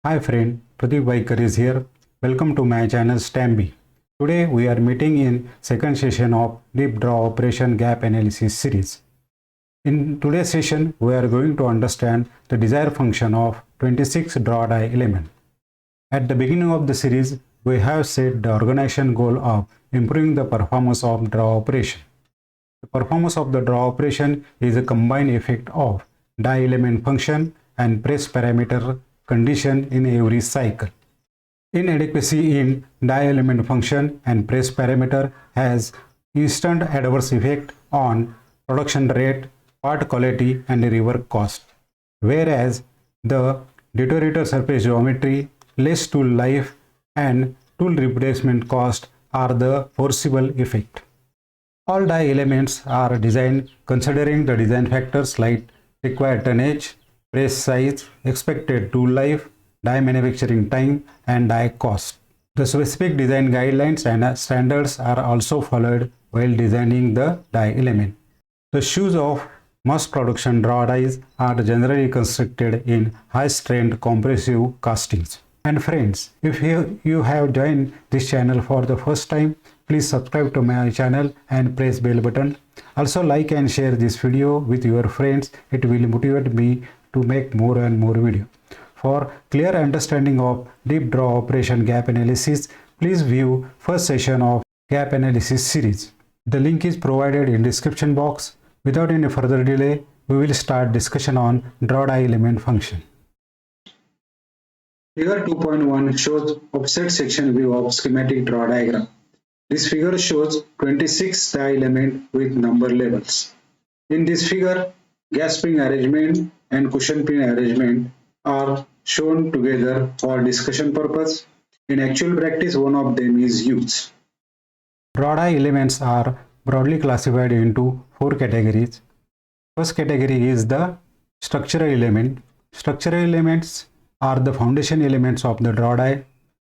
Hi friend, Pradeep Vaikar is here. Welcome to my channel Stampsbee. Today we are meeting in second session of Deep Draw Operation Gap Analysis series. In today's session, we are going to understand the desired function of 26 draw die element. At the beginning of the series, we have set the organization goal of improving the performance of draw operation. The performance of the draw operation is a combined effect of die element function and press parameter condition in every cycle. Inadequacy in die element function and press parameter has instant adverse effect on production rate, part quality and rework cost, whereas the deteriorated surface geometry, less tool life and tool replacement cost are the forcible effect. All die elements are designed considering the design factors like required tonnage, press size, expected tool life, die manufacturing time, and die cost. The specific design guidelines and standards are also followed while designing the die element. The shoes of mass production draw dies are generally constructed in high-strength compressive castings. And friends, if you have joined this channel for the first time, please subscribe to my channel and press bell button. Also like and share this video with your friends. It will motivate me to make more and more video. For clear understanding of deep draw operation gap analysis, please view first session of gap analysis series. The link is provided in description box. Without any further delay, we will start discussion on draw die element function. Figure 2.1 shows offset section view of schematic draw diagram. This figure shows 26 die element with number levels. In this figure, gas spring arrangement and cushion pin arrangement are shown together for discussion purpose. In actual practice, one of them is used. Draw die elements are broadly classified into 4 categories. First category is the structural element. Structural elements are the foundation elements of the draw die.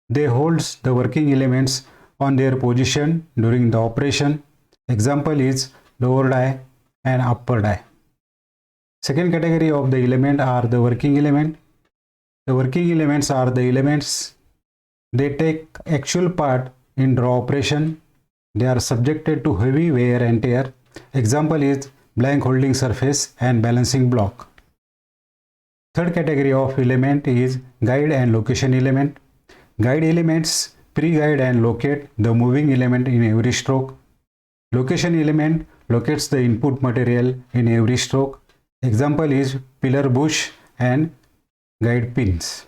They hold the working elements on their position during the operation. Example is lower die and upper die. Second category of the element are the working element. The working elements are the elements they take actual part in draw operation. They are subjected to heavy wear and tear. Example is blank holding surface and balancing block. Third category of element is guide and location element. Guide elements pre-guide and locate the moving element in every stroke. Location element locates the input material in every stroke. Example is pillar bush and guide pins.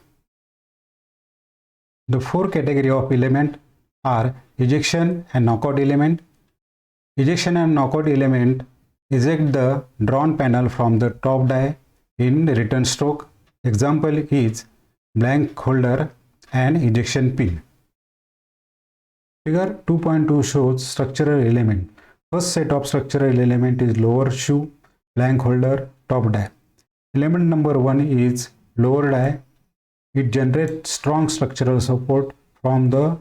The fourth category of element are ejection and knockout element. Ejection and knockout element eject the drawn panel from the top die in return stroke. Example is blank holder and ejection pin. Figure 2.2 shows structural element. First set of structural element is lower shoe, blank holder, top die. Element number 1 is lower die. It generates strong structural support from the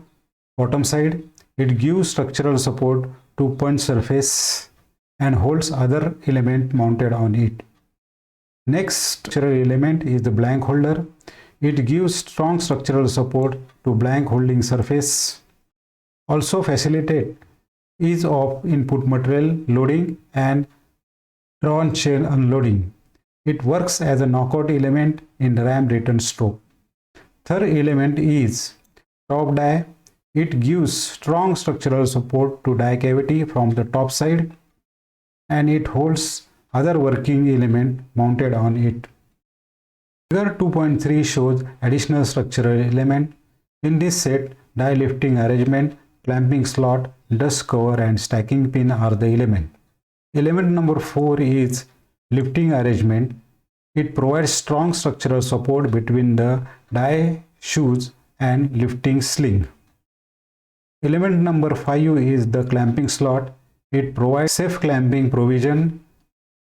bottom side. It gives structural support to punch surface and holds other element mounted on it. Next structural element is the blank holder. It gives strong structural support to blank holding surface. Also facilitate ease of input material loading and drawn chain unloading. It works as a knockout element in ram return stroke. Third element is top die. It gives strong structural support to die cavity from the top side and it holds other working element mounted on it. Figure 2.3 shows additional structural element. In this set, die lifting arrangement, clamping slot, dust cover and stacking pin are the element. Element number 4 is lifting arrangement. It provides strong structural support between the die shoes and lifting sling. Element number 5 is the clamping slot. It provides safe clamping provision.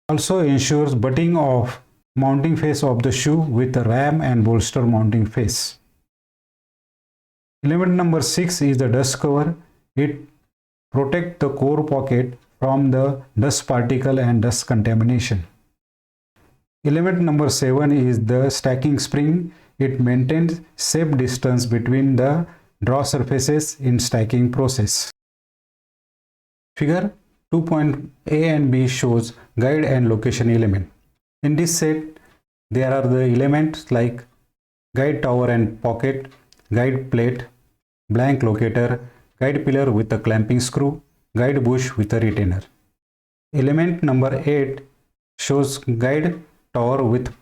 Also ensures butting of mounting face of the shoe with a ram and bolster mounting face. Element number 6 is the dust cover. It protects the core pocket from the dust particle and dust contamination. Element number 7 is the stacking spring. it maintains safe distance between the draw surfaces in stacking process. Figure 2.A and B shows guide and location element. In this set, there are the elements like guide tower and pocket, guide plate, blank locator, guide pillar with a clamping screw, guide bush with a retainer. Element number 8 shows guide tower with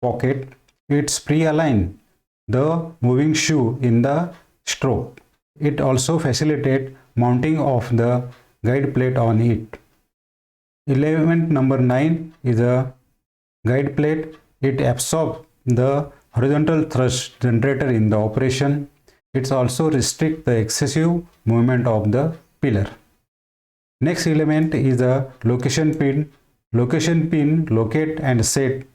pocket. It's pre-aligned the moving shoe in the stroke. It also facilitates mounting of the guide plate on it. Element number 9 is a guide plate. It absorbs the horizontal thrust generator in the operation. It also restricts the excessive movement of the pillar. Next element is a location pin. Location pin locate and set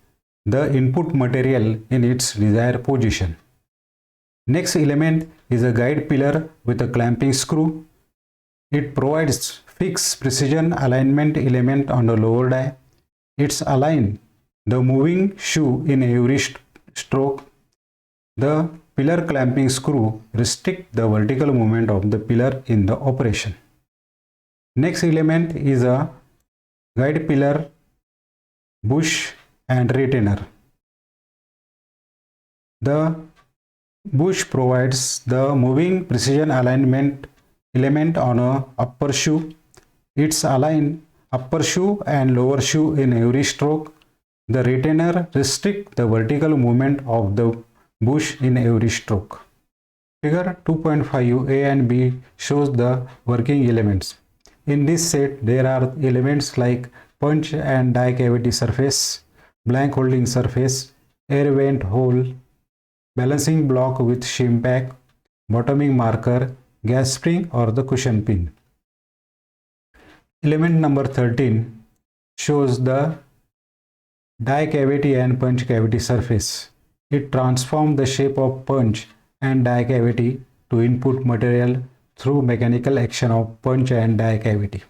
the input material in its desired position. Next element is a guide pillar with a clamping screw. It provides fixed precision alignment element on the lower die. It's align the moving shoe in every stroke. The pillar clamping screw restricts the vertical movement of the pillar in the operation. Next element is a guide pillar, bush and retainer. The bush provides the moving precision alignment element on a upper shoe. It's align upper shoe and lower shoe in every stroke. The retainer restricts the vertical movement of the bush in every stroke. Figure 2.5A and B shows the working elements. In this set, there are elements like punch and die cavity surface, blank holding surface, air vent hole, balancing block with shim pack, bottoming marker, gas spring or the cushion pin. Element number 13 shows the die cavity and punch cavity surface. It transforms the shape of punch and die cavity to input material through mechanical action of punch and die cavity.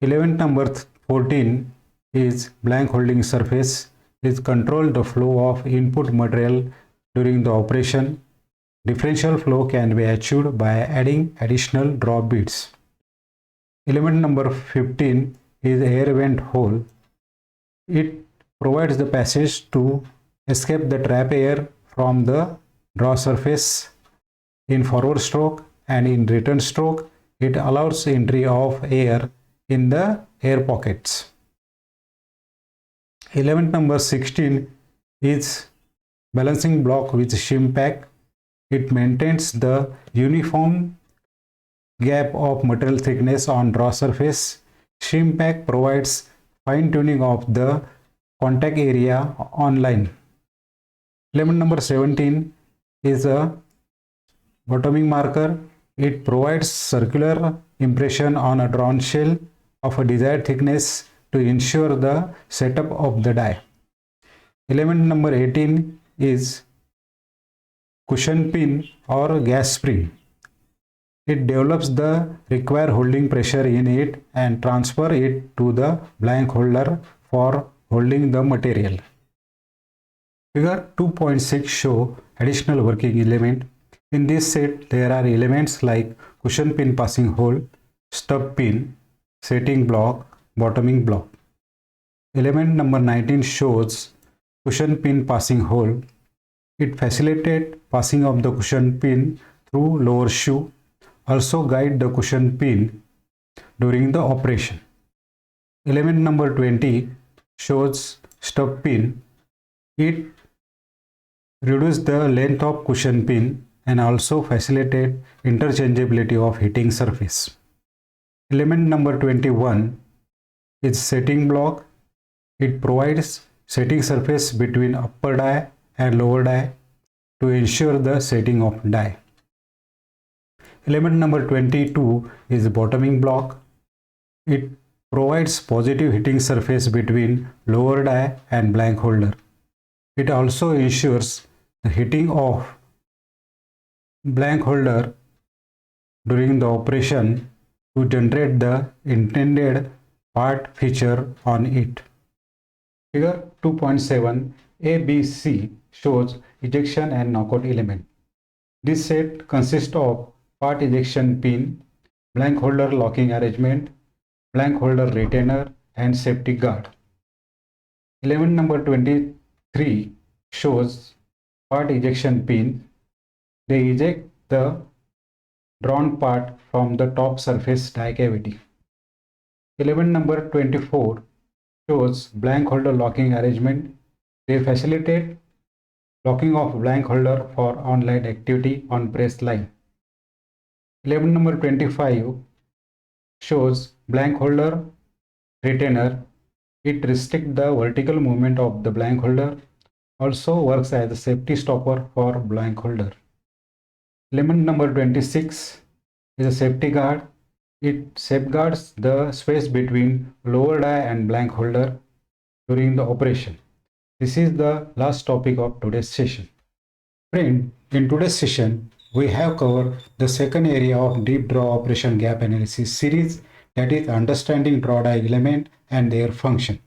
Element number 14 is blank holding surface. It controls the flow of input material during the operation. Differential flow can be achieved by adding additional draw beads. Element number 15 is air vent hole. It provides the passage to escape the trap air from the draw surface in forward stroke, and in return stroke it allows entry of air in the air pockets. Element number 16 is balancing block with shim pack. It maintains the uniform gap of material thickness on draw surface. Shim pack provides fine tuning of the contact area on line. Element number 17 is a bottoming marker. It provides circular impression on a drawn shell of a desired thickness to ensure the setup of the die. Element number 18 is cushion pin or gas spring. It develops the required holding pressure in it and transfer it to the blank holder for holding the material. Figure 2.6 show additional working element. In this set, there are elements like cushion pin passing hole, stub pin, setting block, bottoming block. Element number 19 shows cushion pin passing hole. It facilitates passing of the cushion pin through lower shoe, also guide the cushion pin during the operation. Element number 20 shows stub pin. It reduces the length of cushion pin and also facilitate interchangeability of heating surface. Element number 21 is setting block. It provides setting surface between upper die and lower die to ensure the setting of die. Element number 22 is bottoming block. It provides positive heating surface between lower die and blank holder. It also ensures the heating of blank holder during the operation to generate the intended part feature on it. Figure 2.7 ABC shows ejection and knockout element. This set consists of part ejection pin, blank holder locking arrangement, blank holder retainer, and safety guard. Element number 23 shows part ejection pin. They eject the drawn part from the top surface die cavity. Element number 24 shows blank holder locking arrangement. They facilitate locking of blank holder for on-line activity on press line. Element number 25 shows blank holder retainer. It restricts the vertical movement of the blank holder. Also works as a safety stopper for blank holder. Element number 26 is a safety guard. It safeguards the space between lower die and blank holder during the operation. This is the last topic of today's session. Friend, in today's session, we have covered the second area of deep draw operation gap analysis series, that is understanding draw die element and their function.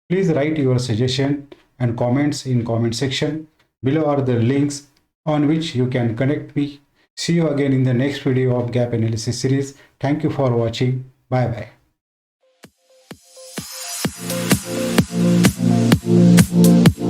Please write your suggestion and comments in comment section. Below are the links on which you can connect me. See you again in the next video of gap analysis series. Thank you for watching. Bye bye.